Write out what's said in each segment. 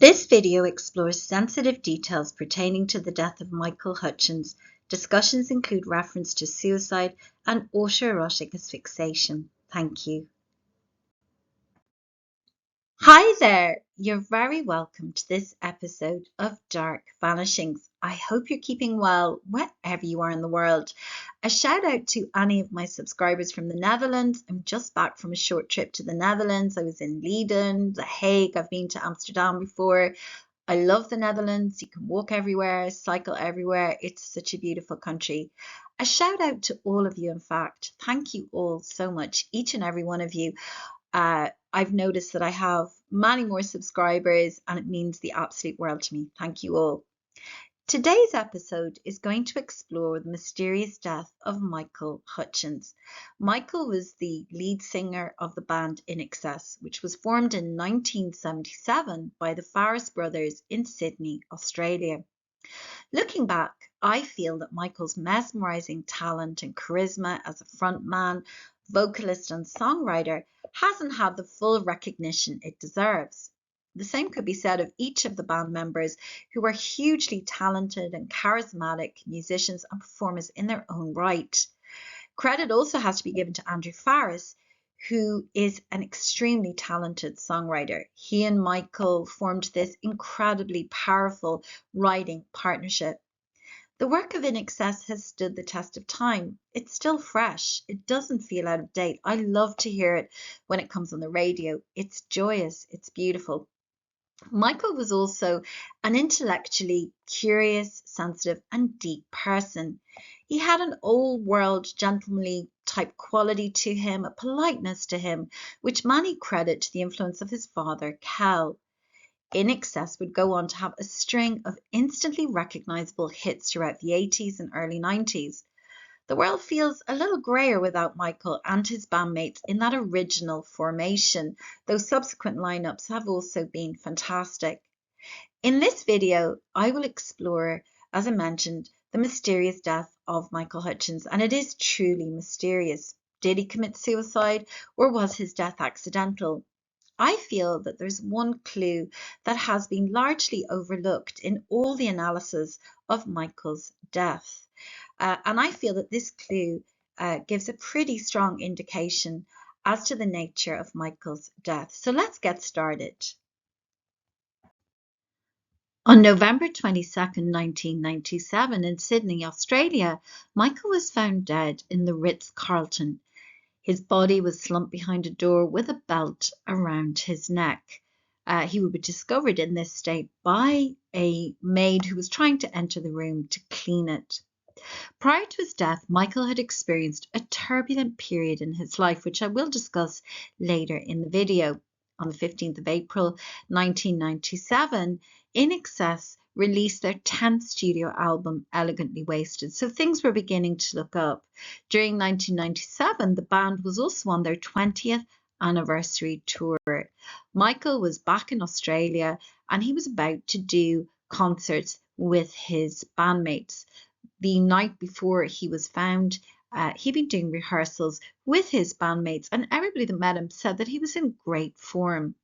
This video explores sensitive details pertaining to the death of Michael Hutchence. Discussions include reference to suicide and autoerotic asphyxiation. Thank you. Hi there! You're very welcome to this episode of Dark Vanishings. I hope you're keeping well wherever you are in the world. A shout out to any of my subscribers from the Netherlands. I'm just back from a short trip to the Netherlands. I was in Leiden, The Hague. I've been to Amsterdam before. I love the Netherlands. You can walk everywhere, cycle everywhere. It's such a beautiful country. A shout out to all of you, in fact. Thank you all so much, each and every one of you. I've noticed that I have many more subscribers and it means the absolute world to me. Thank you all. Today's episode is going to explore the mysterious death of Michael Hutchence. Michael was the lead singer of the band INXS, which was formed in 1977 by the Farris brothers in Sydney, Australia. Looking back, I feel that Michael's mesmerizing talent and charisma as a frontman, vocalist and songwriter hasn't had the full recognition it deserves. The same could be said of each of the band members, who are hugely talented and charismatic musicians and performers in their own right. Credit also has to be given to Andrew Farris, who is an extremely talented songwriter. He and Michael formed this incredibly powerful writing partnership. The work of INXS has stood the test of time. It's still fresh. It doesn't feel out of date. I love to hear it when it comes on the radio. It's joyous. It's beautiful. Michael was also an intellectually curious, sensitive, and deep person. He had an old world, gentlemanly type quality to him, a politeness to him, which many credit to the influence of his father, Cal. INXS would go on to have a string of instantly recognizable hits throughout the 80s and early 90s. The world feels a little grayer without Michael and his bandmates in that original formation, though subsequent lineups have also been fantastic. In this video, I will explore, as I mentioned, the mysterious death of Michael Hutchence, and it is truly mysterious. Did he commit suicide, or was his death accidental? I feel that there's one clue that has been largely overlooked in all the analysis of Michael's death. And I feel that this clue gives a pretty strong indication as to the nature of Michael's death. So let's get started. On November 22nd, 1997, in Sydney, Australia, Michael was found dead in the Ritz-Carlton. His body was slumped behind a door with a belt around his neck. He would be discovered in this state by a maid who was trying to enter the room to clean it. Prior to his death, Michael had experienced a turbulent period in his life, which I will discuss later in the video. On the 15th of April 1997, INXS released their 10th studio album, Elegantly Wasted, so things were beginning to look up. During 1997, the band was also on their 20th anniversary tour. Michael was back in Australia and he was about to do concerts with his bandmates. The night before he was found, he'd been doing rehearsals with his bandmates, and everybody that met him said that he was in great form.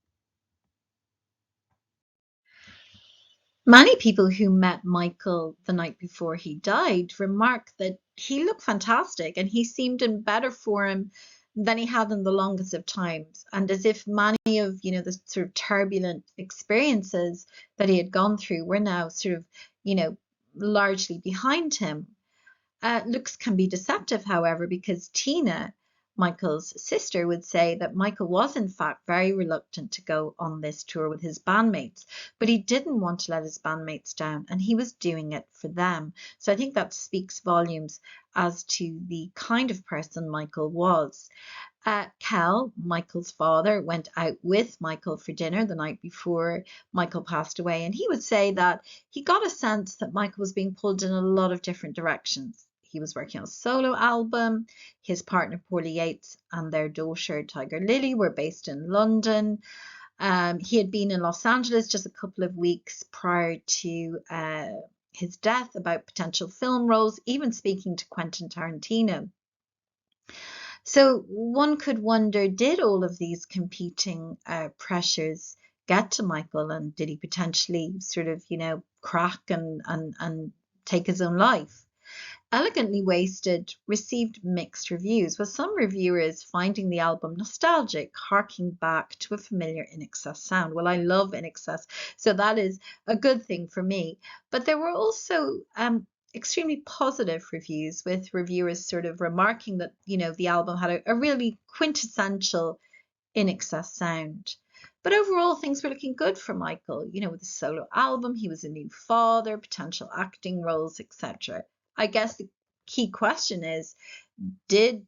Many people who met Michael the night before he died remarked that he looked fantastic and he seemed in better form than he had in the longest of times, and as if many of the sort of turbulent experiences that he had gone through were now sort of largely behind him. Looks can be deceptive, however, because Tina, Michael's sister, would say that Michael was in fact very reluctant to go on this tour with his bandmates, but he didn't want to let his bandmates down and he was doing it for them. So I think that speaks volumes as to the kind of person Michael was. Cal, Michael's father, went out with Michael for dinner the night before Michael passed away, and he would say that he got a sense that Michael was being pulled in a lot of different directions. He was working on a solo album. His partner, Paula Yates, and their daughter, Tiger Lily, were based in London. He had been in Los Angeles just a couple of weeks prior to his death about potential film roles, even speaking to Quentin Tarantino. So one could wonder, did all of these competing pressures get to Michael, and did he potentially sort of, crack and take his own life? Elegantly Wasted received mixed reviews, with some reviewers finding the album nostalgic, harking back to a familiar INXS sound. Well, I love INXS, so that is a good thing for me. But there were also extremely positive reviews, with reviewers sort of remarking that, the album had a really quintessential INXS sound. But overall, things were looking good for Michael. With his solo album, he was a new father, potential acting roles, etc. I guess the key question is, did,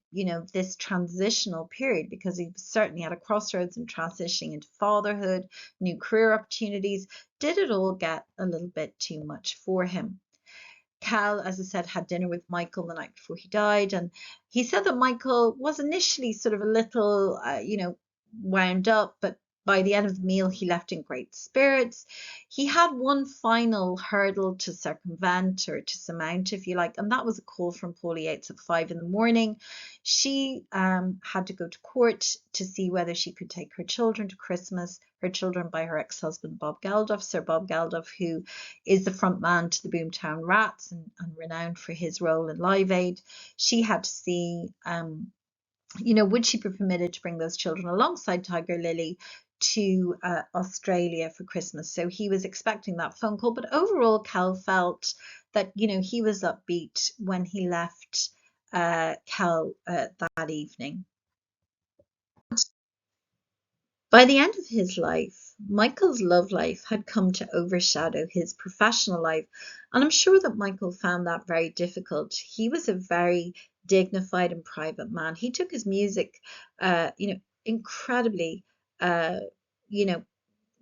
this transitional period, because he was certainly at a crossroads and transitioning into fatherhood, new career opportunities, did it all get a little bit too much for him? Cal, as I said, had dinner with Michael the night before he died, and he said that Michael was initially sort of a little, wound up, but by the end of the meal, he left in great spirits. He had one final hurdle to circumvent, or to surmount, if you like, and that was a call from Paula Yates at 5 in the morning. She had to go to court to see whether she could take her children to Christmas, her children by her ex-husband, Bob Geldof, Sir Bob Geldof, who is the front man to the Boomtown Rats, and renowned for his role in Live Aid. She had to see, would she be permitted to bring those children alongside Tiger Lily to Australia for Christmas? So he was expecting that phone call, but overall, Cal felt that, he was upbeat when he left Cal that evening. By the end of his life, Michael's love life had come to overshadow his professional life, and I'm sure that Michael found that very difficult. He was a very dignified and private man. He took his music, incredibly, uh, you know,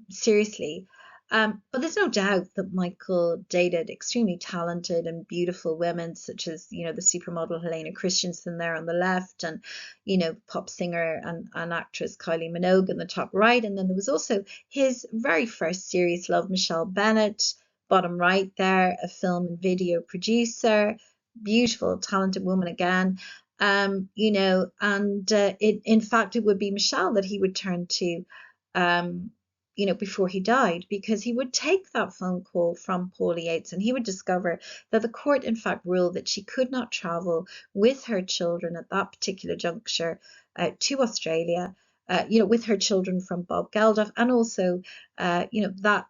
seriously. But there's no doubt that Michael dated extremely talented and beautiful women, such as, the supermodel Helena Christensen there on the left, and, pop singer and actress Kylie Minogue in the top right. And then there was also his very first serious love, Michelle Bennett, bottom right there, a film and video producer, beautiful, talented woman again. In fact, it would be Michelle that he would turn to. Before he died, because he would take that phone call from Paula Yates, and he would discover that the court, in fact, ruled that she could not travel with her children at that particular juncture to Australia, with her children from Bob Geldof, and also, that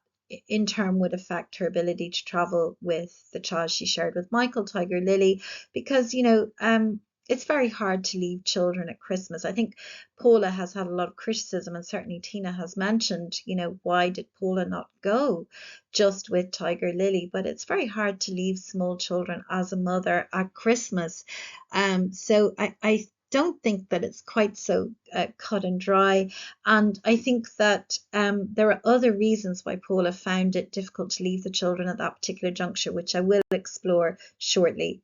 in turn would affect her ability to travel with the child she shared with Michael, Tiger Lily, because, it's very hard to leave children at Christmas. I think Paula has had a lot of criticism, and certainly Tina has mentioned, why did Paula not go just with Tiger Lily? But it's very hard to leave small children as a mother at Christmas. So I don't think that it's quite so cut and dry. And I think that there are other reasons why Paula found it difficult to leave the children at that particular juncture, which I will explore shortly.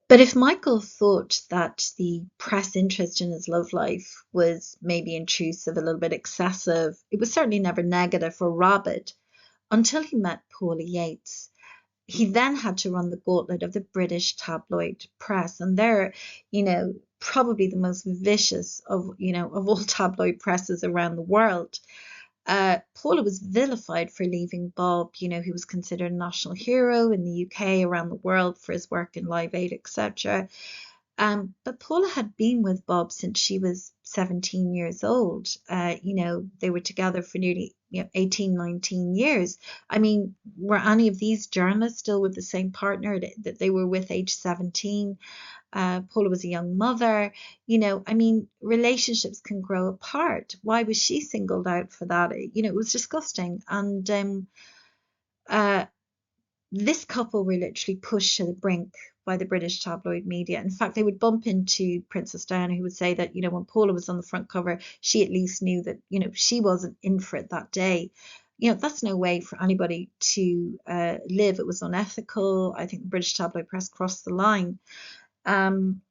But if Michael thought that the press interest in his love life was maybe intrusive, a little bit excessive, it was certainly never negative or rabid until he met Paula Yates. He then had to run the gauntlet of the British tabloid press, and they're, probably the most vicious of all tabloid presses around the world. Paula was vilified for leaving Bob, who was considered a national hero in the UK, around the world for his work in Live Aid, etc. But Paula had been with Bob since she was 17 years old. They were together for nearly 18, 19 years. I mean, were any of these journalists still with the same partner that they were with age 17? Paula was a young mother. Relationships can grow apart. Why was she singled out for that? It was disgusting. And this couple were literally pushed to the brink by the British tabloid media. In fact, they would bump into Princess Diana, who would say that, when Paula was on the front cover, she at least knew that, she wasn't in for it that day. That's no way for anybody to live. It was unethical. I think the British tabloid press crossed the line. And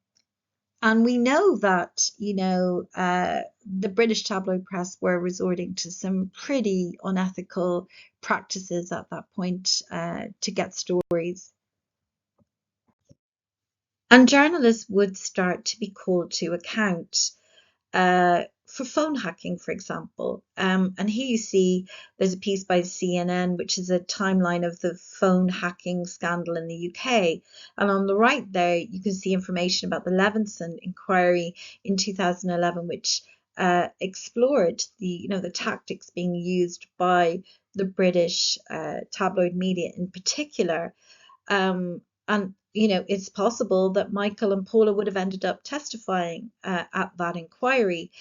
we know that, the British tabloid press were resorting to some pretty unethical practices at that point to get stories. And journalists would start to be called to account for phone hacking, for example. And here you see there's a piece by CNN, which is a timeline of the phone hacking scandal in the UK. And on the right there, you can see information about the Levinson inquiry in 2011, which explored the tactics being used by the British tabloid media in particular. And it's possible that Michael and Paula would have ended up testifying at that inquiry.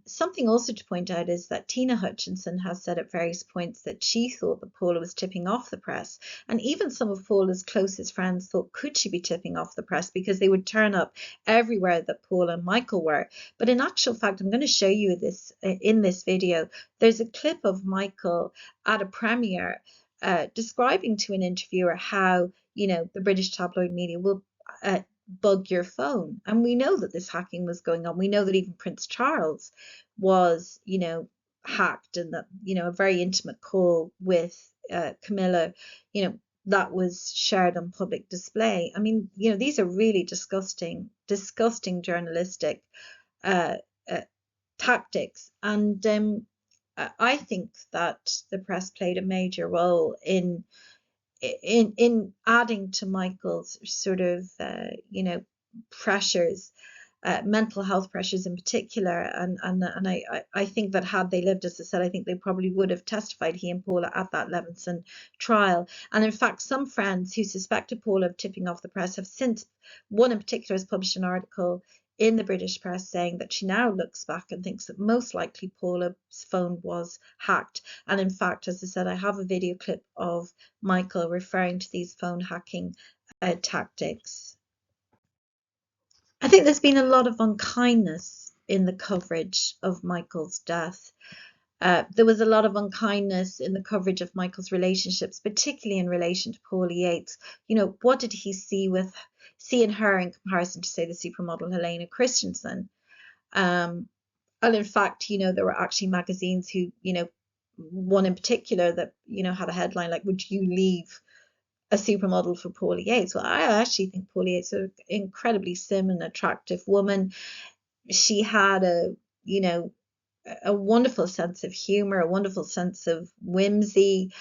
Something also to point out is that Tina Hutchinson has said at various points that she thought that Paula was tipping off the press. And even some of Paula's closest friends thought, could she be tipping off the press? Because they would turn up everywhere that Paula and Michael were. But in actual fact, I'm going to show you this in this video. There's a clip of Michael at a premiere describing to an interviewer how, the British tabloid media will bug your phone. And we know that this hacking was going on. We know that even Prince Charles was, hacked, and that, a very intimate call with Camilla, that was shared on public display. I mean, these are really disgusting journalistic uh, uh, tactics. And I think that the press played a major role in adding to Michael's sort of pressures, mental health pressures in particular, and I think that had they lived, as I said, I think they probably would have testified, he and Paula, at that Levinson trial. And in fact, some friends who suspected Paula of tipping off the press have since, one in particular has published an article in the British press saying that she now looks back and thinks that most likely Paula's phone was hacked. And in fact, as I said, I have a video clip of Michael referring to these phone hacking tactics. I think there's been a lot of unkindness in the coverage of Michael's death. There was a lot of unkindness in the coverage of Michael's relationships, particularly in relation to Paula Yates. What did he see in her in comparison to, say, the supermodel Helena Christensen? And in fact, there were actually magazines who, one in particular that, had a headline like, "Would you leave a supermodel for Paula Yates?" Well, I actually think Paula Yates is an incredibly slim and attractive woman. She had a wonderful sense of humor, a wonderful sense of whimsy.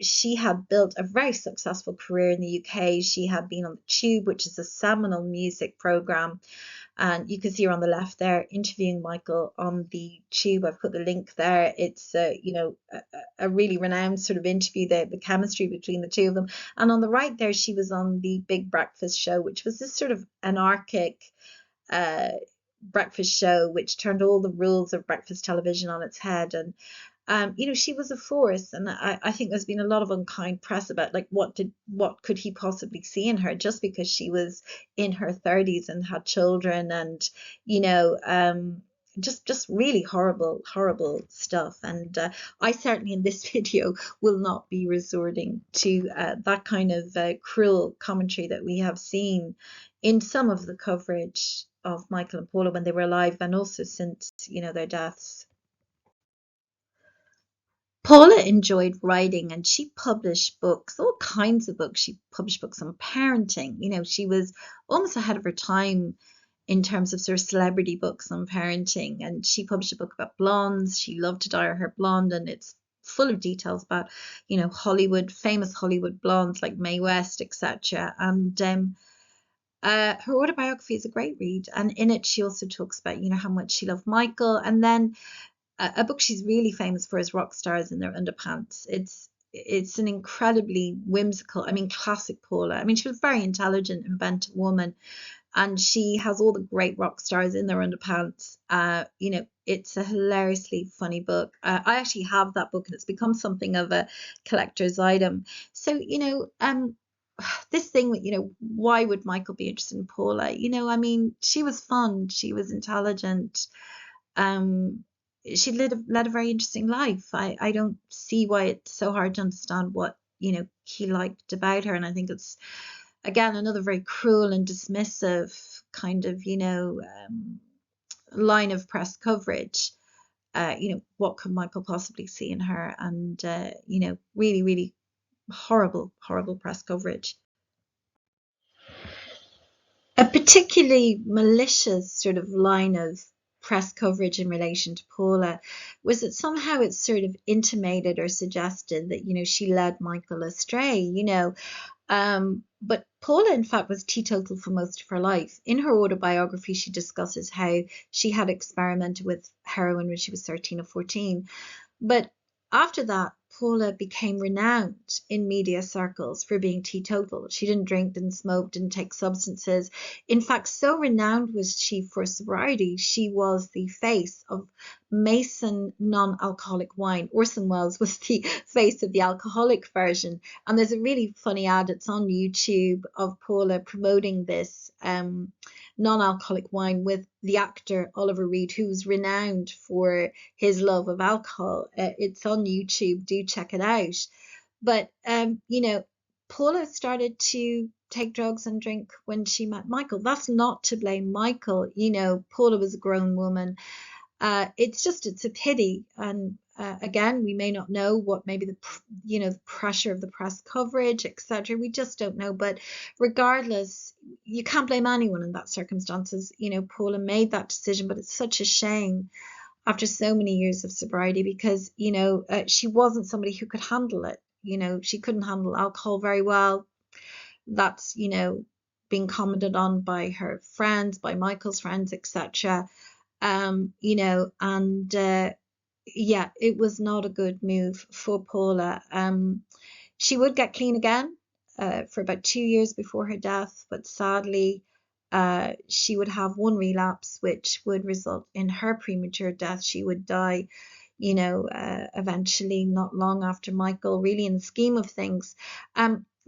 She had built a very successful career in the UK. She had been on the Tube, which is a seminal music program. And you can see her on the left there interviewing Michael on the Tube. I've put the link there. It's a really renowned sort of interview, the chemistry between the two of them. And on the right there, she was on the Big Breakfast Show, which was this sort of anarchic breakfast show which turned all the rules of breakfast television on its head. And she was a force, and I think there's been a lot of unkind press about, like, what could he possibly see in her, just because she was in her 30s and had children, and just really horrible stuff. And I certainly in this video will not be resorting to that kind of cruel commentary that we have seen in some of the coverage of Michael and Paula when they were alive, and also since their deaths. Paula enjoyed writing, and she published books, all kinds of books. She published books on parenting. She was almost ahead of her time in terms of sort of celebrity books on parenting. And she published a book about blondes. She loved to dye her hair blonde, and it's full of details about, famous Hollywood blondes like Mae West, etc. And her autobiography is a great read. And in it, she also talks about, how much she loved Michael. And then a book she's really famous for is Rock Stars in Their Underpants. It's an incredibly whimsical, classic Paula. She was a very intelligent, inventive woman, and she has all the great rock stars in their underpants. It's a hilariously funny book. I actually have that book, and it's become something of a collector's item. So, this thing with, why would Michael be interested in Paula? She was fun, she was intelligent. She led a very interesting life. I don't see why it's so hard to understand what he liked about her. And I think it's, again, another very cruel and dismissive kind of line of press coverage. What could Michael possibly see in her? And really horrible press coverage. A particularly malicious sort of line of press coverage in relation to Paula was that somehow it sort of intimated or suggested that, she led Michael astray, But Paula, in fact, was teetotal for most of her life. In her autobiography, she discusses how she had experimented with heroin when she was 13 or 14. But after that, Paula became renowned in media circles for being teetotal. She didn't drink, didn't smoke, didn't take substances. In fact, so renowned was she for sobriety, she was the face of Mason non-alcoholic wine. Orson Welles was the face of the alcoholic version. And there's a really funny ad, it's on YouTube, of Paula promoting this non-alcoholic wine with the actor Oliver Reed, who's renowned for his love of alcohol. It's on YouTube, do check it out. But Paula started to take drugs and drink when she met Michael. That's not to blame Michael. Paula was a grown woman. It's a pity. And again, we may not know what maybe the pressure of the press coverage, etc. We just don't know. But regardless, you can't blame anyone in that circumstances. Paula made that decision, but it's such a shame after so many years of sobriety because, she wasn't somebody who could handle it. She couldn't handle alcohol very well. That's, being commented on by her friends, by Michael's friends, etc. Yeah, it was not a good move for Paula. She would get clean again for about 2 years before her death, but sadly, she would have one relapse, which would result in her premature death. She would die, eventually, not long after Michael, really in the scheme of things.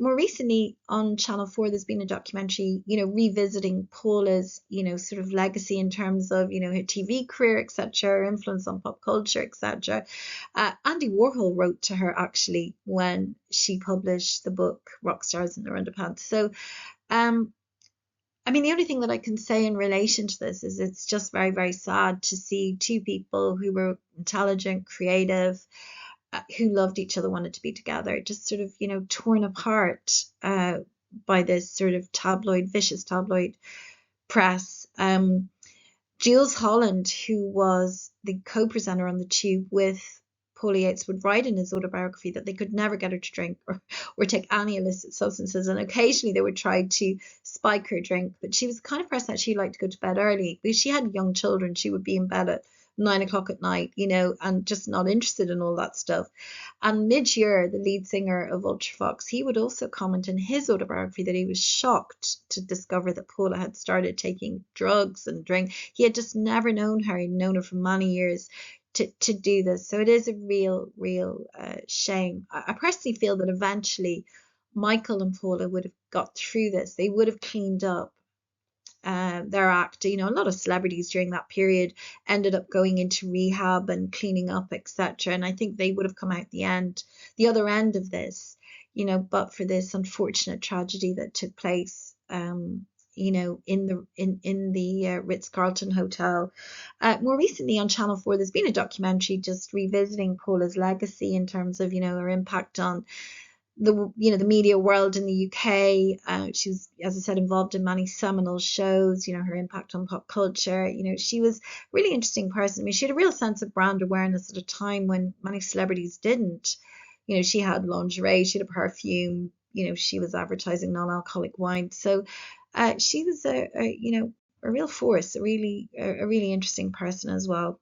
More recently on Channel 4, there's been a documentary, revisiting Paula's, sort of legacy in terms of, her TV career, etc., influence on pop culture, etc. Andy Warhol wrote to her actually when she published the book Rock Stars in Their Underpants. So, the only thing that I can say in relation to this is it's just very, very sad to see two people who were intelligent, creative, who loved each other, wanted to be together, just sort of, torn apart by this sort of vicious tabloid press. Jules Holland, who was the co-presenter on The Tube with Paula Yates, would write in his autobiography that they could never get her to drink or take any illicit substances, and occasionally they would try to spike her drink, but she was the kind of person that she liked to go to bed early because she had young children. She would be in bed at 9 o'clock at night, and just not interested in all that stuff. And Midge Ure, the lead singer of Ultravox, he would also comment in his autobiography that he was shocked to discover that Paula had started taking drugs and drink. He had just never known her. He'd known her for many years to do this. So it is a real shame. I personally feel that eventually Michael and Paula would have got through this. They would have cleaned up their act. A lot of celebrities during that period ended up going into rehab and cleaning up, etc. And I think they would have come out the other end of this, but for this unfortunate tragedy that took place, in the Ritz-Carlton Hotel. More recently on Channel 4, there's been a documentary just revisiting Paula's legacy in terms of, her impact on the media world in the UK. She was, as I said, involved in many seminal shows, her impact on pop culture. She was a really interesting person. She had a real sense of brand awareness at a time when many celebrities didn't. She had lingerie, she had a perfume, she was advertising non-alcoholic wine. So she was a real force, a really interesting person as well.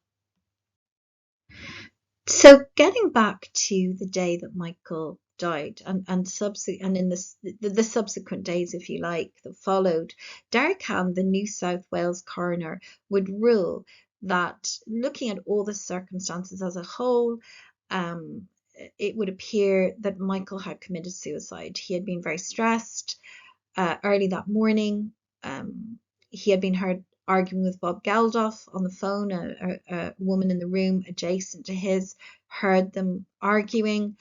So getting back to the day that Michael died and in the subsequent days, if you like, that followed, Derek Ham, the New South Wales coroner, would rule that looking at all the circumstances as a whole, it would appear that Michael had committed suicide. He had been very stressed. Early that morning, he had been heard arguing with Bob Geldof on the phone. A woman in the room adjacent to his heard them arguing.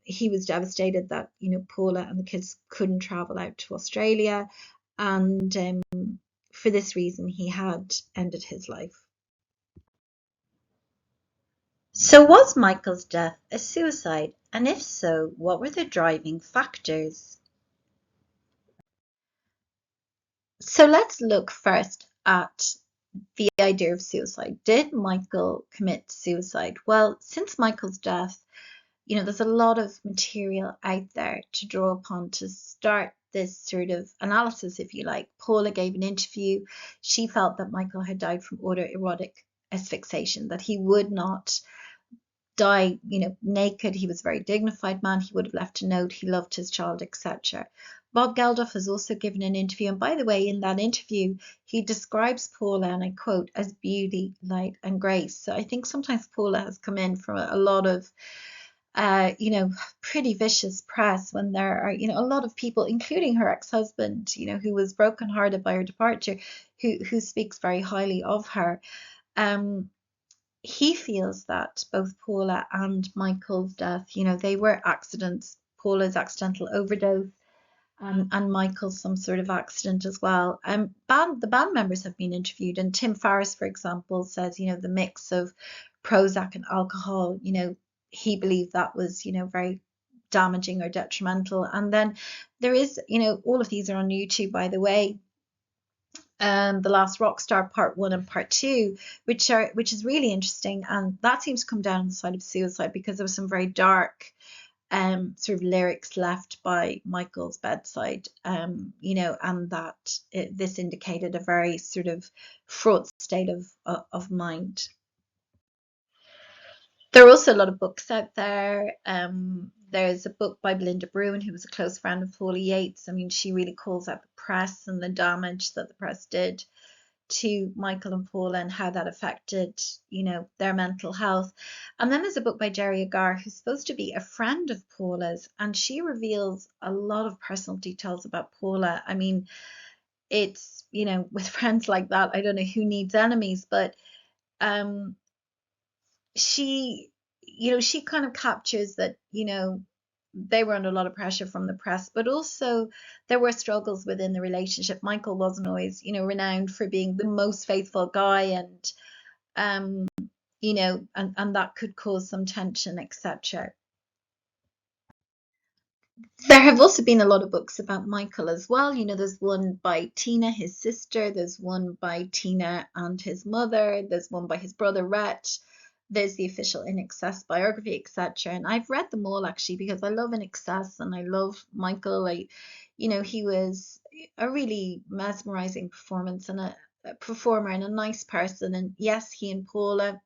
He was devastated that Paula and the kids couldn't travel out to Australia, and for this reason he had ended his life. So was Michael's death a suicide, and if so, what were the driving factors? So let's look first at the idea of suicide. Did Michael commit suicide? Well, since Michael's death, there's a lot of material out there to draw upon to start this sort of analysis, if you like. Paula gave an interview. She felt that Michael had died from autoerotic asphyxiation, that he would not die, naked. He was a very dignified man. He would have left a note. He loved his child, etc. Bob Geldof has also given an interview, and by the way, in that interview, he describes Paula, and I quote, as beauty, light, and grace. So I think sometimes Paula has come in from a lot of pretty vicious press when there are, a lot of people, including her ex-husband, who was brokenhearted by her departure, who speaks very highly of her. He feels that both Paula and Michael's death, they were accidents. Paula's accidental overdose, and Michael's some sort of accident as well. The band members have been interviewed, and Tim Farriss, for example, says, the mix of Prozac and alcohol, he believed that was, very damaging or detrimental. And then there is, all of these are on YouTube, by the way. The Last Rock Star Part 1 and Part 2, which is really interesting, and that seems to come down on the side of suicide because there was some very dark sort of lyrics left by Michael's bedside, and that this indicated a very sort of fraught state of mind. There are also a lot of books out there. There's a book by Belinda Bruin, who was a close friend of Paula Yates. I mean, she really calls out the press and the damage that the press did to Michael and Paula and how that affected, their mental health. And then there's a book by Jerry Agar, who's supposed to be a friend of Paula's, and she reveals a lot of personal details about Paula. I mean, it's, with friends like that, I don't know who needs enemies, but she, she kind of captures that, they were under a lot of pressure from the press, but also there were struggles within the relationship. Michael wasn't always, renowned for being the most faithful guy, and and that could cause some tension, etc. There have also been a lot of books about Michael as well. There's one by Tina, his sister. There's one by Tina and his mother. There's one by his brother, Rhett. There's the official INXS biography, etc. And I've read them all actually because I love INXS and I love Michael. He was a really mesmerizing performance and a performer and a nice person. And yes, he and Paula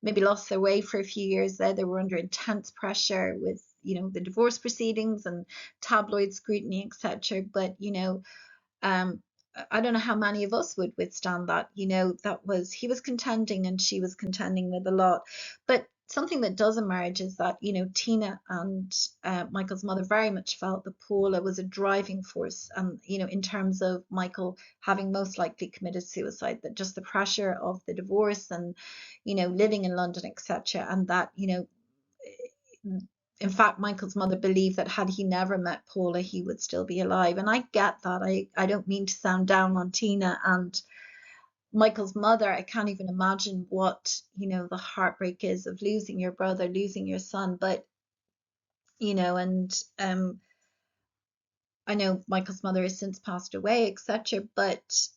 maybe lost their way for a few years there. They were under intense pressure with, the divorce proceedings and tabloid scrutiny, etc. But, um, I don't know how many of us would withstand that. He was contending and she was contending with a lot. But something that does emerge is that, Tina and Michael's mother very much felt that Paula was a driving force, in terms of Michael having most likely committed suicide, that just the pressure of the divorce and, living in London, etc. And that, in fact, Michael's mother believed that had he never met Paula, he would still be alive. And I get that. I don't mean to sound down on Tina and Michael's mother. I can't even imagine what, the heartbreak is of losing your brother, losing your son. But, and I know Michael's mother has since passed away, etc. But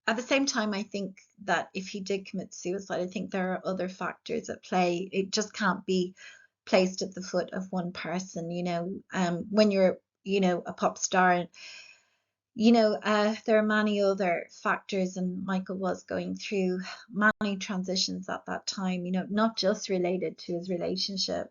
at the same time, I think that if he did commit suicide, I think there are other factors at play. It just can't be placed at the foot of one person. When you're, a pop star, there are many other factors, and Michael was going through many transitions at that time, not just related to his relationship.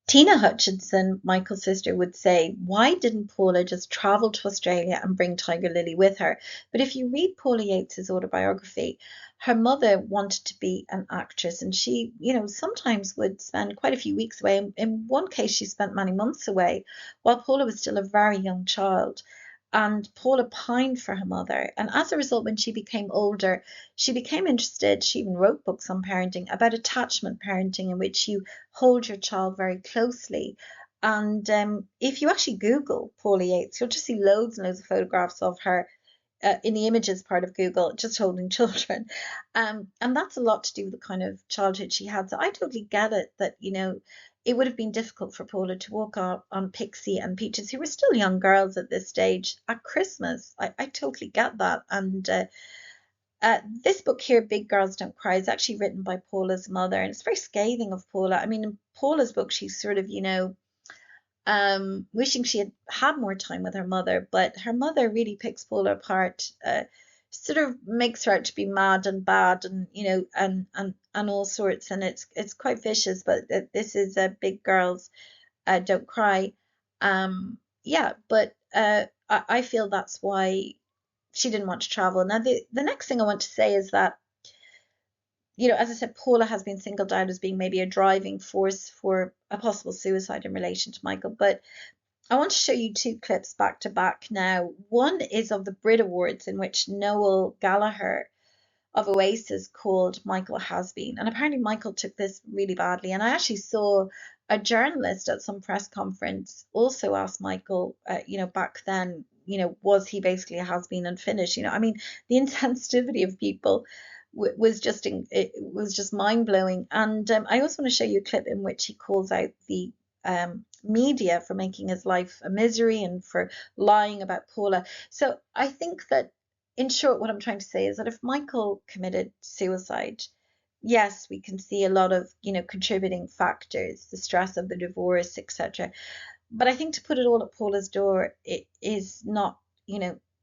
Tina Hutchinson, Michael's sister, would say, why didn't Paula just travel to Australia and bring Tiger Lily with her? But if you read Paula Yates's autobiography, her mother wanted to be an actress, and she, sometimes would spend quite a few weeks away. In one case, she spent many months away while Paula was still a very young child. And Paula pined for her mother. And as a result, when she became older, she became interested. She even wrote books on parenting, about attachment parenting, in which you hold your child very closely. And if you actually Google Paula Yates, you'll just see loads and loads of photographs of her in the images part of Google, just holding children. And that's a lot to do with the kind of childhood she had. So I totally get it that, it would have been difficult for Paula to walk on Pixie and Peaches, who were still young girls at this stage, at Christmas. I totally get that. And this book here, Big Girls Don't Cry, is actually written by Paula's mother, and it's very scathing of Paula. I mean, in Paula's book, she's sort of, wishing she had had more time with her mother, but her mother really picks Paula apart, sort of makes her out to be mad and bad, and and all sorts, and it's quite vicious. But this is Big Girls Don't Cry. Yeah, but I feel that's why she didn't want to travel. Now, the next thing I want to say is that, as I said, Paula has been singled out as being maybe a driving force for a possible suicide in relation to Michael. But I want to show you two clips back to back now. One is of the Brit Awards, in which Noel Gallagher of Oasis called Michael a has-been. And apparently Michael took this really badly. And I actually saw a journalist at some press conference also ask Michael, back then, was he basically a has-been and finished? I mean, the insensitivity of people was just mind-blowing. And I also want to show you a clip in which he calls out the media for making his life a misery and for lying about Paula. So I think that, in short, what I'm trying to say is that if Michael committed suicide, yes, we can see a lot of, contributing factors, the stress of the divorce, etc. But I think to put it all at Paula's door, it is not,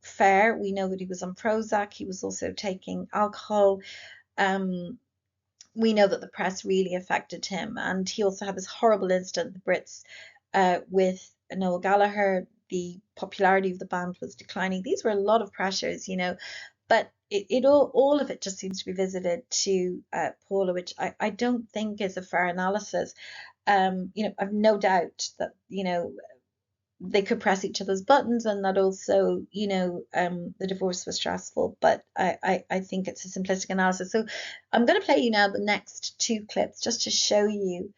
fair. We know that he was on Prozac. He was also taking alcohol. We know that the press really affected him. And he also had this horrible incident, the Brits, with Noel Gallagher. The popularity of the band was declining. These were a lot of pressures, but all of it just seems to be visited to Paula, which I don't think is a fair analysis. I've no doubt that, they could press each other's buttons, and that also, the divorce was stressful, but I think it's a simplistic analysis. So I'm going to play you now the next two clips just to show you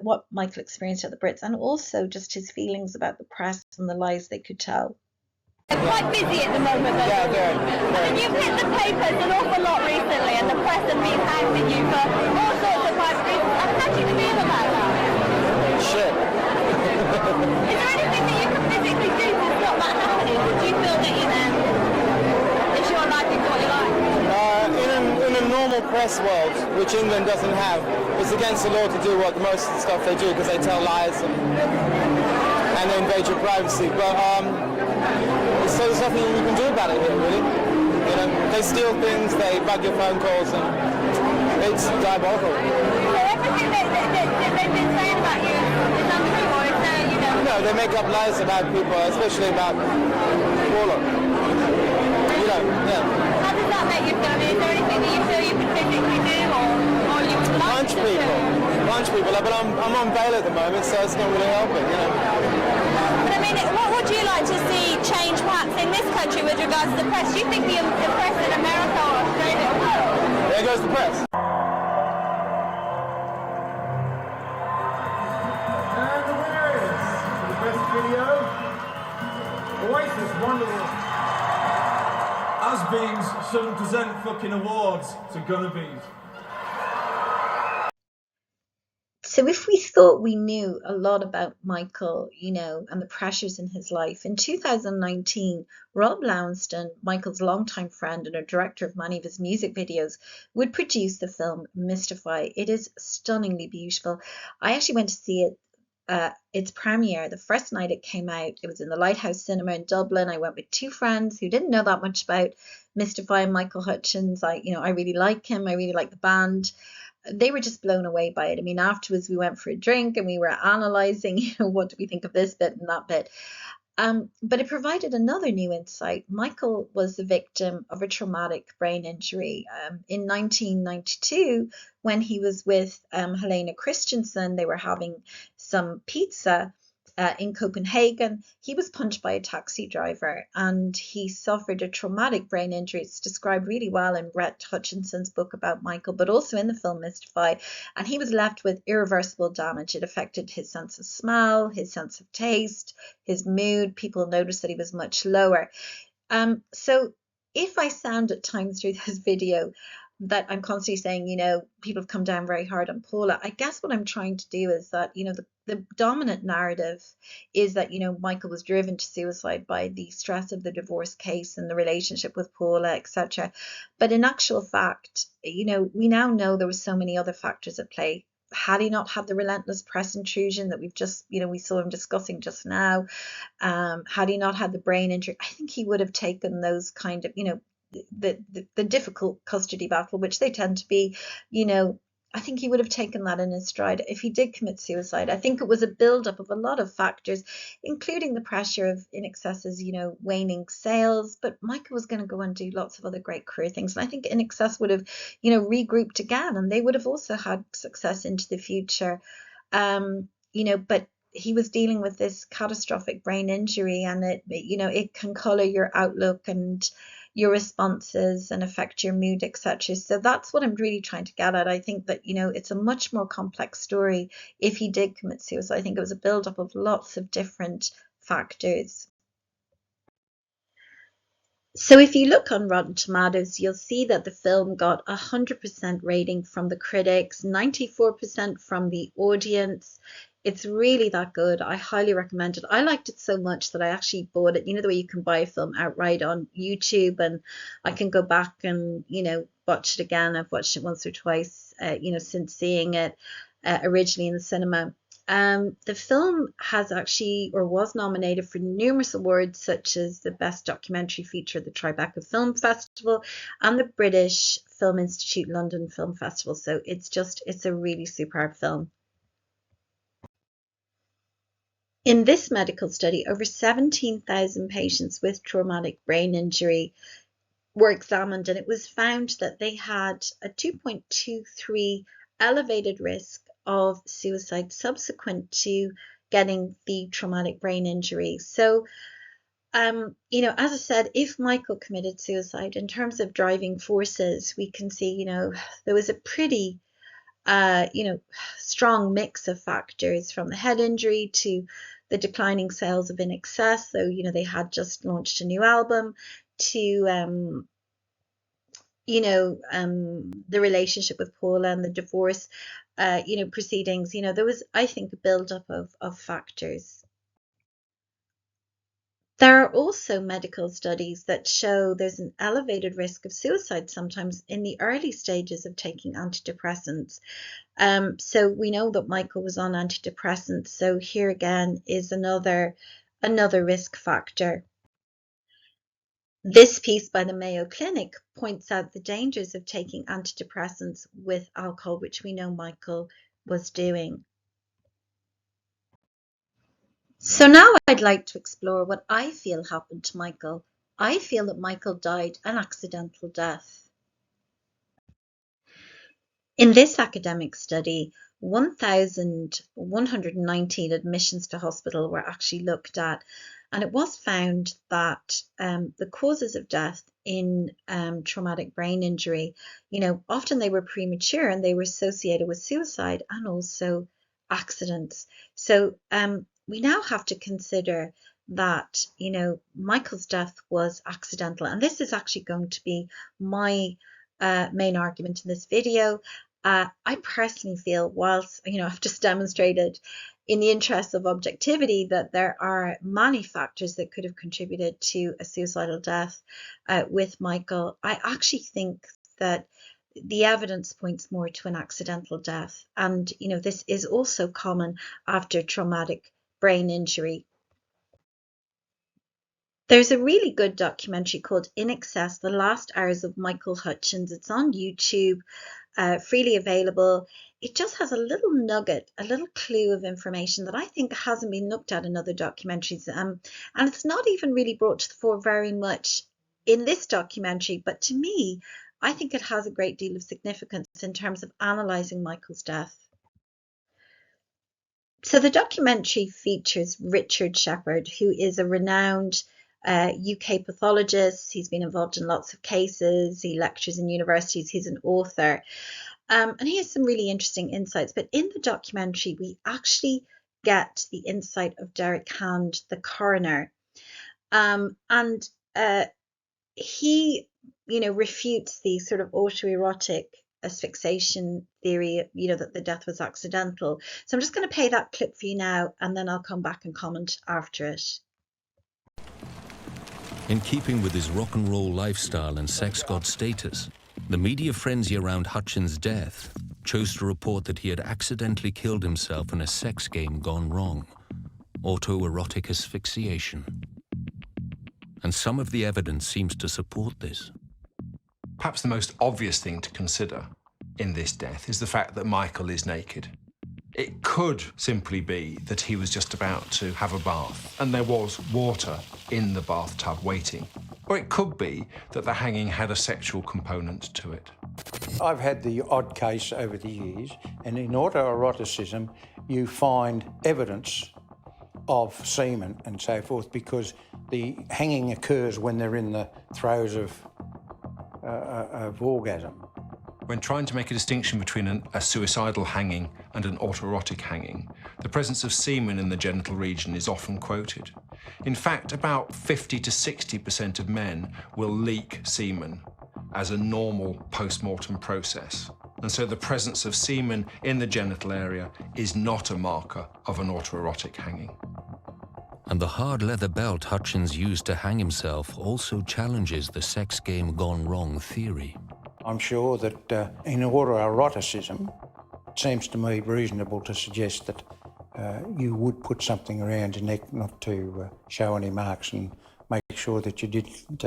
what Michael experienced at the Brits, and also just his feelings about the press and the lies they could tell. Quite busy at the moment, though. Yeah, very. I mean, you've hit the papers an awful lot recently, and the press have been hounding you for all sorts of private reasons. How do you feel about that? Shit. Is there anything that you can physically do to stop that happening? Or do you feel that, it's your life, it's what you like? In a normal press world, which England doesn't have, it's against the law to do most of the stuff they do, because they tell lies and they invade your privacy. But so there's nothing you can do about it here, really. They steal things, they bug your phone calls, and it's diabolical. So everything that they've been saying about you is untrue, or is there, No, they make up lies about people, especially about Paula. Yeah. How does that make you feel? I mean, is there anything that you feel you can physically do, or you would like Punch to people. do? Punch people. But I'm on bail at the moment, so it's not really helping, But I mean, what would you like to see change perhaps in this country with regards to the press? Do you think the press in America or Australia will? There goes the press. And the winner is, for the best video, Oasis Wonderwall. Has-beens shouldn't present fucking awards to Gunnabees. So if we thought we knew a lot about Michael, and the pressures in his life, in 2019, Rob Lounston, Michael's longtime friend and a director of many of his music videos, would produce the film Mystify. It is stunningly beautiful. I actually went to see it, its premiere, the first night it came out. It was in the Lighthouse Cinema in Dublin. I went with two friends who didn't know that much about Mystify and Michael Hutchence. I really like him. I really like the band. They were just blown away by it. I mean, afterwards we went for a drink and we were analysing, what do we think of this bit and that bit. But it provided another new insight. Michael was the victim of a traumatic brain injury. In 1992, when he was with Helena Christensen, they were having some pizza in Copenhagen. He was punched by a taxi driver and he suffered a traumatic brain injury. It's described really well in Rhett Hutchinson's book about Michael, but also in the film Mystify. And he was left with irreversible damage. It affected his sense of smell, his sense of taste, his mood. People noticed that he was much lower. So if I sound at times through this video that I'm constantly saying, people have come down very hard on Paula. I guess what I'm trying to do is that, the dominant narrative is that, Michael was driven to suicide by the stress of the divorce case and the relationship with Paula, etc. But in actual fact, we now know there were so many other factors at play. Had he not had the relentless press intrusion that we saw him discussing just now, had he not had the brain injury, I think he would have taken those kind of, the difficult custody battle, which they tend to be, I think he would have taken that in his stride if he did commit suicide. I think it was a build-up of a lot of factors, including the pressure of INXS's, waning sales. But Michael was going to go and do lots of other great career things. And I think INXS would have, regrouped again, and they would have also had success into the future. But he was dealing with this catastrophic brain injury, and it can color your outlook and your responses and affect your mood, etc. So that's what I'm really trying to get at. I think that, it's a much more complex story if he did commit suicide. I think it was a build-up of lots of different factors. So if you look on Rotten Tomatoes, you'll see that the film got 100% rating from the critics, 94% from the audience. It's really that good. I highly recommend it. I liked it so much that I actually bought it. You know the way you can buy a film outright on YouTube, and I can go back and, watch it again. I've watched it once or twice, since seeing it originally in the cinema. The film has actually, or was nominated for numerous awards, such as the Best Documentary Feature at the Tribeca Film Festival and the British Film Institute London Film Festival. So it's a really superb film. In this medical study, over 17,000 patients with traumatic brain injury were examined, and it was found that they had a 2.23 elevated risk of suicide subsequent to getting the traumatic brain injury. So, as I said, if Michael committed suicide, in terms of driving forces, we can see, there was a pretty, strong mix of factors, from the head injury to the declining sales of INXS. So, they had just launched a new album, to the relationship with Paula and the divorce, proceedings. There was, I think, a build-up of factors. There are also medical studies that show there's an elevated risk of suicide sometimes in the early stages of taking antidepressants. So we know that Michael was on antidepressants. So here again is another risk factor. This piece by the Mayo Clinic points out the dangers of taking antidepressants with alcohol, which we know Michael was doing. So now I'd like to explore what I feel happened to Michael. I feel that Michael died an accidental death. In this academic study, 1,119 admissions to hospital were actually looked at, and it was found that the causes of death in traumatic brain injury, often they were premature and they were associated with suicide and also accidents. So we now have to consider that, Michael's death was accidental, and this is actually going to be my main argument in this video. I personally feel, whilst, I've just demonstrated in the interest of objectivity that there are many factors that could have contributed to a suicidal death with Michael, I actually think that the evidence points more to an accidental death. And, this is also common after traumatic brain injury. There's a really good documentary called INXS, The Last Hours of Michael Hutchence. It's on YouTube, freely available. It just has a little nugget, a little clue of information that I think hasn't been looked at in other documentaries. And it's not even really brought to the fore very much in this documentary, but to me, I think it has a great deal of significance in terms of analysing Michael's death. So the documentary features Richard Shepherd, who is a renowned UK pathologist. He's been involved in lots of cases. He lectures in universities. He's an author. And he has some really interesting insights. But in the documentary, we actually get the insight of Derek Hand, the coroner. And he refutes the sort of autoerotic asphyxiation theory, that the death was accidental. So I'm just going to play that clip for you now, and then I'll come back and comment after it. In keeping with his rock and roll lifestyle and sex god status, the media frenzy around Hutchence' death chose to report that he had accidentally killed himself in a sex game gone wrong, autoerotic asphyxiation. And some of the evidence seems to support this. Perhaps the most obvious thing to consider in this death is the fact that Michael is naked. It could simply be that he was just about to have a bath and there was water in the bathtub waiting. Or it could be that the hanging had a sexual component to it. I've had the odd case over the years, and in autoeroticism you find evidence of semen and so forth because the hanging occurs when they're in the throes of orgasm. When trying to make a distinction between a suicidal hanging and an autoerotic hanging, the presence of semen in the genital region is often quoted. In fact, about 50 to 60% of men will leak semen as a normal post-mortem process. And so the presence of semen in the genital area is not a marker of an autoerotic hanging. And the hard leather belt Hutchence used to hang himself also challenges the sex game gone wrong theory. I'm sure that in autoeroticism, it seems to me reasonable to suggest that you would put something around your neck not to show any marks and make sure that you didn't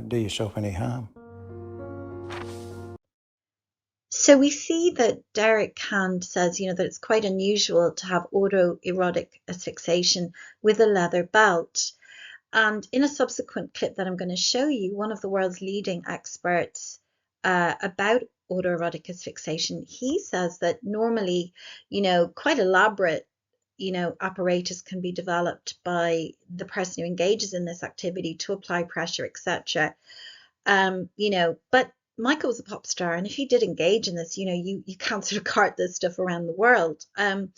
do yourself any harm. So we see that Derek Hand says, that it's quite unusual to have autoerotic asphyxiation with a leather belt. And in a subsequent clip that I'm going to show you, one of the world's leading experts about autoerotic asphyxiation, he says that normally, quite elaborate, apparatus can be developed by the person who engages in this activity to apply pressure, etc. But Michael was a pop star, and if he did engage in this, you can't sort of cart this stuff around the world. And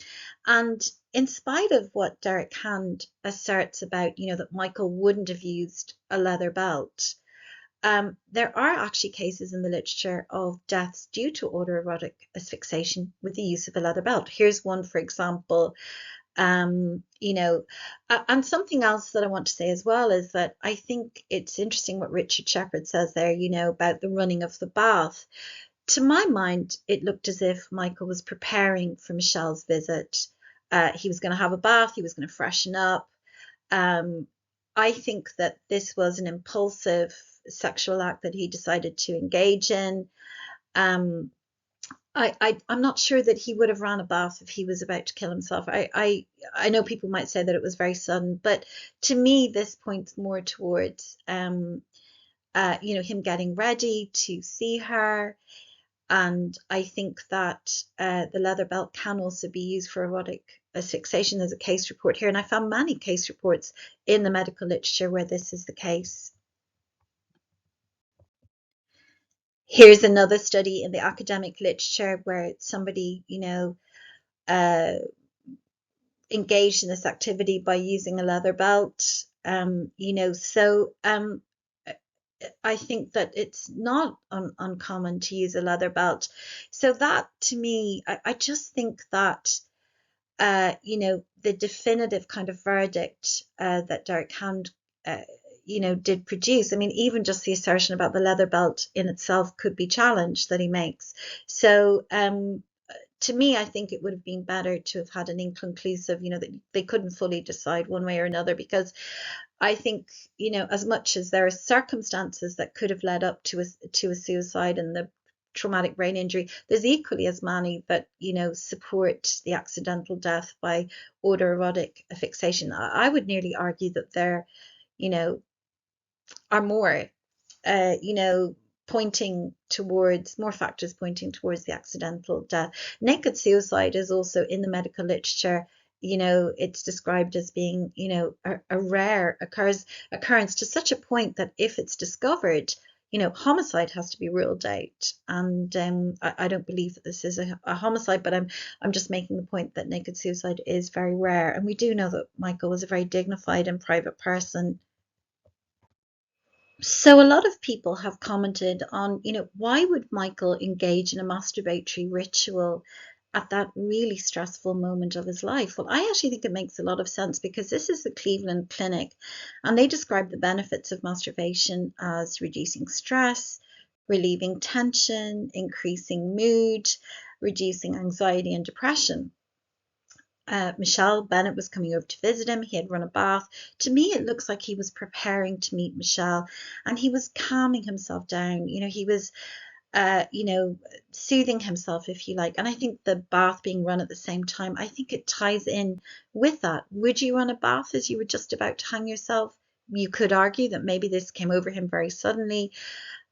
in spite of what Derek Hand asserts about, that Michael wouldn't have used a leather belt, there are actually cases in the literature of deaths due to autoerotic asphyxiation with the use of a leather belt. Here's one, for example. And something else that I want to say as well is that I think it's interesting what Richard Shepherd says there, about the running of the bath. To my mind, it looked as if Michael was preparing for Michelle's visit. He was going to have a bath, he was going to freshen up. I think that this was an impulsive sexual act that he decided to engage in. I'm not sure that he would have ran a bath if he was about to kill himself. I know people might say that it was very sudden, but to me, this points more towards, him getting ready to see her. And I think that the leather belt can also be used for erotic asphyxiation. There's a case report here, and I found many case reports in the medical literature where this is the case. Here's another study in the academic literature where somebody, engaged in this activity by using a leather belt. I think that it's not uncommon to use a leather belt. So that, to me, I just think that, the definitive kind of verdict that Derek Hand did produce. I mean, even just the assertion about the leather belt in itself could be challenged that he makes. So to me, I think it would have been better to have had an inconclusive, that they couldn't fully decide one way or another, because I think, as much as there are circumstances that could have led up to a suicide and the traumatic brain injury, there's equally as many that, support the accidental death by autoerotic asphyxiation. I would nearly argue that there, are more, pointing towards more factors pointing towards the accidental death. Naked suicide is also in the medical literature. It's described as being, a rare occurrence to such a point that if it's discovered, homicide has to be ruled out. And I don't believe that this is a homicide, but I'm just making the point that naked suicide is very rare. And we do know that Michael was a very dignified and private person. So a lot of people have commented on, why would Michael engage in a masturbatory ritual at that really stressful moment of his life? Well, I actually think it makes a lot of sense because this is the Cleveland Clinic, and they describe the benefits of masturbation as reducing stress, relieving tension, increasing mood, reducing anxiety and depression. Michelle Bennett was coming over to visit him. He had run a bath. To me, it looks like he was preparing to meet Michelle, and he was calming himself down. He was, soothing himself, if you like. And I think the bath being run at the same time, I think it ties in with that. Would you run a bath as you were just about to hang yourself? You could argue that maybe this came over him very suddenly.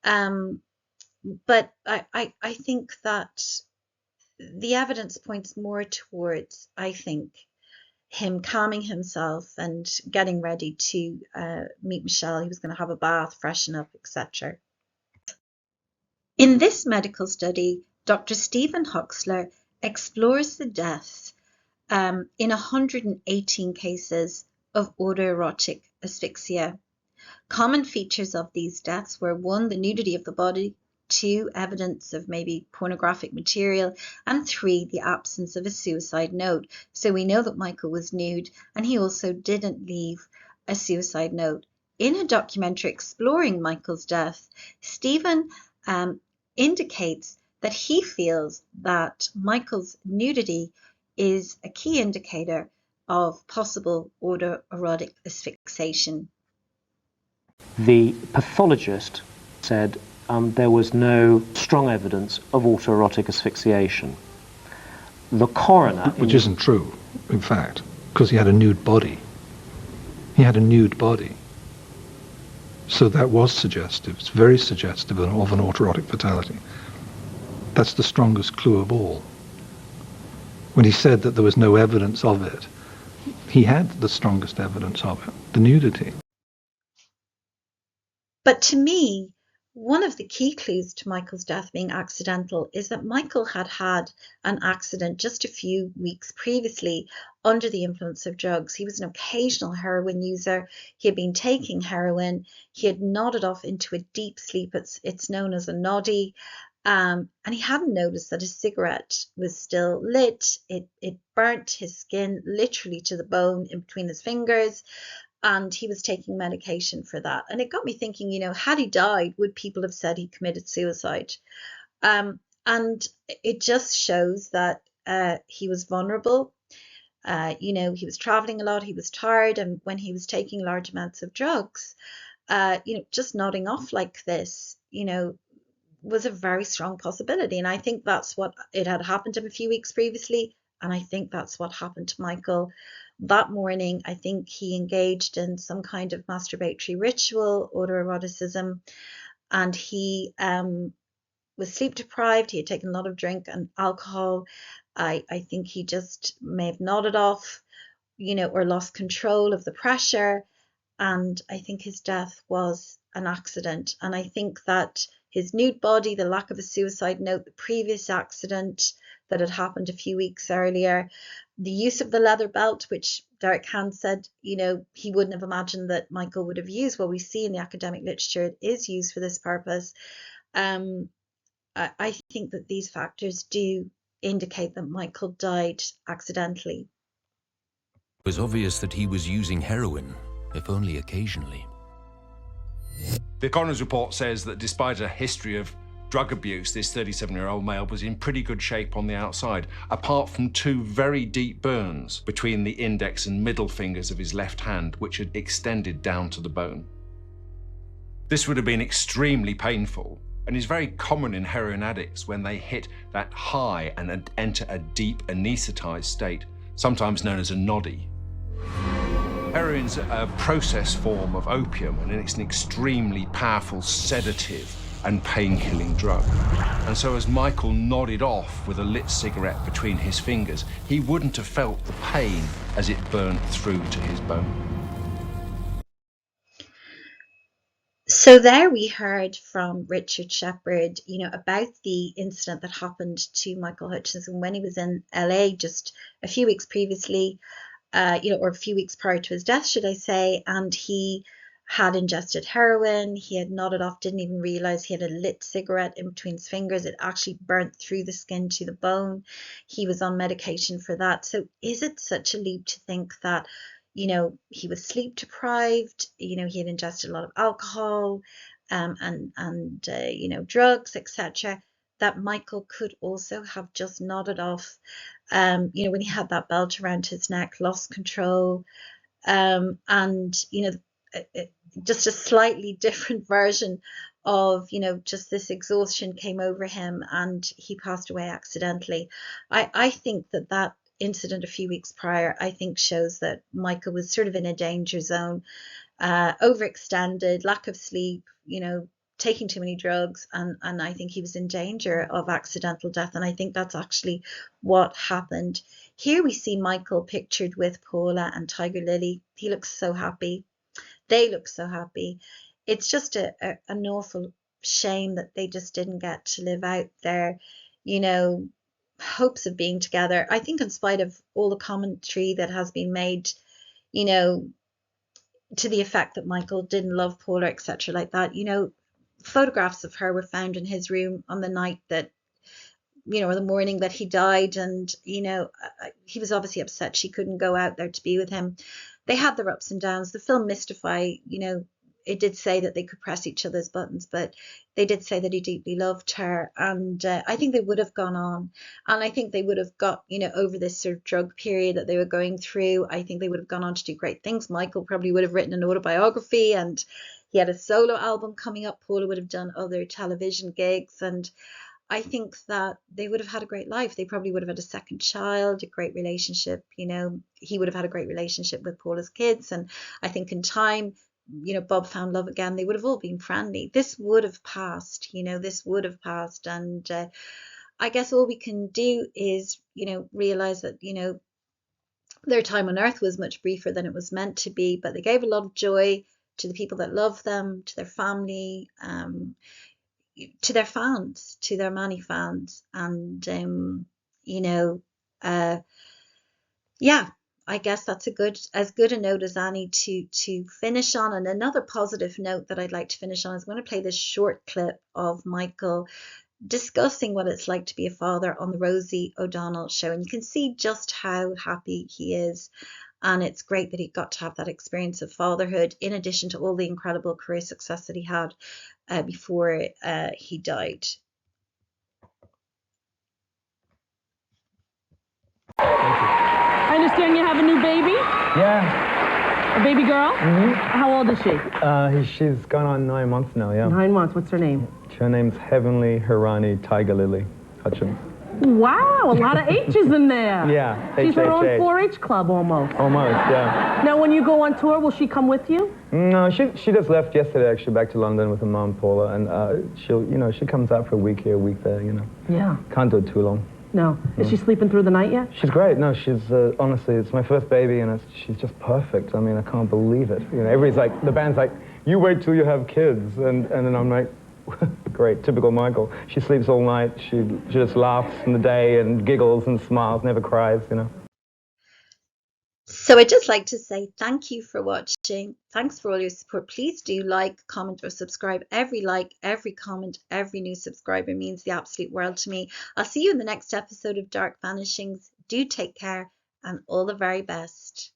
But I think that the evidence points more towards, I think, him calming himself and getting ready to meet Michelle. He was going to have a bath, freshen up, etc. In this medical study, Dr. Stephen Huxler explores the deaths in 118 cases of autoerotic asphyxia. Common features of these deaths were 1, the nudity of the body, 2, evidence of maybe pornographic material, and 3, the absence of a suicide note. So we know that Michael was nude, and he also didn't leave a suicide note. In a documentary exploring Michael's death, Stephen indicates that he feels that Michael's nudity is a key indicator of possible autoerotic asphyxiation. The pathologist said there was no strong evidence of autoerotic asphyxiation. The coroner... Which isn't true, in fact, because he had a nude body. He had a nude body. So that was suggestive. It's very suggestive of an autoerotic fatality. That's the strongest clue of all. When he said that there was no evidence of it, he had the strongest evidence of it, the nudity. But to me, one of the key clues to Michael's death being accidental is that Michael had had an accident just a few weeks previously under the influence of drugs. He was an occasional heroin user. He had been taking heroin. He had nodded off into a deep sleep. It's known as a noddy. And he hadn't noticed that his cigarette was still lit. It burnt his skin literally to the bone in between his fingers. And he was taking medication for that. And it got me thinking, had he died, would people have said he committed suicide? And it just shows that he was vulnerable. He was traveling a lot, he was tired, and when he was taking large amounts of drugs, just nodding off like this, was a very strong possibility. And I think that's what it had happened to him a few weeks previously. And I think that's what happened to Michael that morning. I think he engaged in some kind of masturbatory ritual, autoeroticism, and he was sleep deprived. He had taken a lot of drink and alcohol. I think he just may have nodded off, or lost control of the pressure. And I think his death was an accident. And I think that his nude body, the lack of a suicide note, the previous accident that had happened a few weeks earlier, the use of the leather belt, which Derek Hand said, he wouldn't have imagined that Michael would have used. Well, we see in the academic literature it is used for this purpose. I think that these factors do indicate that Michael died accidentally. It was obvious that he was using heroin, if only occasionally. The coroner's report says that despite a history of drug abuse, this 37-year-old male was in pretty good shape on the outside, apart from 2 very deep burns between the index and middle fingers of his left hand, which had extended down to the bone. This would have been extremely painful and is very common in heroin addicts when they hit that high and enter a deep anaesthetized state, sometimes known as a noddy. Heroin's a processed form of opium, and it's an extremely powerful sedative and pain-killing drug. And so as Michael nodded off with a lit cigarette between his fingers, he wouldn't have felt the pain as it burnt through to his bone. So there we heard from Richard Shepherd, about the incident that happened to Michael Hutchence when he was in LA just a few weeks previously, or a few weeks prior to his death, should I say, and he had ingested heroin. He had nodded off, didn't even realize he had a lit cigarette in between his fingers. It actually burnt through the skin to the bone. He was on medication for that. So is it such a leap to think that, he was sleep deprived, he had ingested a lot of alcohol, and drugs, etc., that Michael could also have just nodded off, when he had that belt around his neck, lost control, and just a slightly different version of just this exhaustion came over him and he passed away accidentally. I think that incident a few weeks prior, I think, shows that Michael was sort of in a danger zone, overextended, lack of sleep, taking too many drugs, and I think he was in danger of accidental death, and I think that's actually what happened. Here we see Michael pictured with Paula and Tiger Lily. He looks so happy. They look so happy. It's just an awful shame that they just didn't get to live out their, hopes of being together. I think in spite of all the commentary that has been made, to the effect that Michael didn't love Paula, etc., like that, photographs of her were found in his room on the night that, or the morning that he died, and he was obviously upset she couldn't go out there to be with him. They had their ups and downs. The film Mystify, it did say that they could press each other's buttons, but they did say that he deeply loved her, and I think they would have gone on, and I think they would have got over this sort of drug period that they were going through. I think they would have gone on to do great things. Michael probably would have written an autobiography, and he had a solo album coming up. Paula would have done other television gigs, and I think that they would have had a great life. They probably would have had a second child, a great relationship. He would have had a great relationship with Paula's kids. And I think in time, Bob found love again. They would have all been friendly. This would have passed, this would have passed. And I guess all we can do is, realize that, their time on earth was much briefer than it was meant to be. But they gave a lot of joy to the people that love them, to their family, to their fans, to their many fans, and yeah, I guess that's as good a note as any to finish on. And another positive note that I'd like to finish on is I'm going to play this short clip of Michael discussing what it's like to be a father on the Rosie O'Donnell show, and you can see just how happy he is. And it's great that he got to have that experience of fatherhood, in addition to all the incredible career success that he had before he died. I understand you have a new baby? Yeah. A baby girl? Mm-hmm. How old is she? She's gone on 9 months now, yeah. 9 months. What's her name? Her name's Heavenly Hirani Tiger Lily Hutchence. Wow, a lot of H's in there. Yeah. She's her own H-H-H. 4-H club almost. Almost, yeah. Now, when you go on tour, will she come with you? No, she just left yesterday, actually, back to London with her mom, Paula, and she comes out for a week here, a week there, Yeah. Can't do it too long. No. Is she sleeping through the night yet? She's great. No, she's, honestly, it's my first baby, and she's just perfect. I mean, I can't believe it. Everybody's like, the band's like, you wait till you have kids, and then I'm like, great, typical Michael. She sleeps all night. She just laughs in the day and giggles and smiles, never cries, So I'd just like to say thank you for watching. Thanks for all your support. Please do like, comment, or subscribe. Every like, every comment, every new subscriber means the absolute world to me. I'll see you in the next episode of Dark Vanishings. Do take care, and all the very best.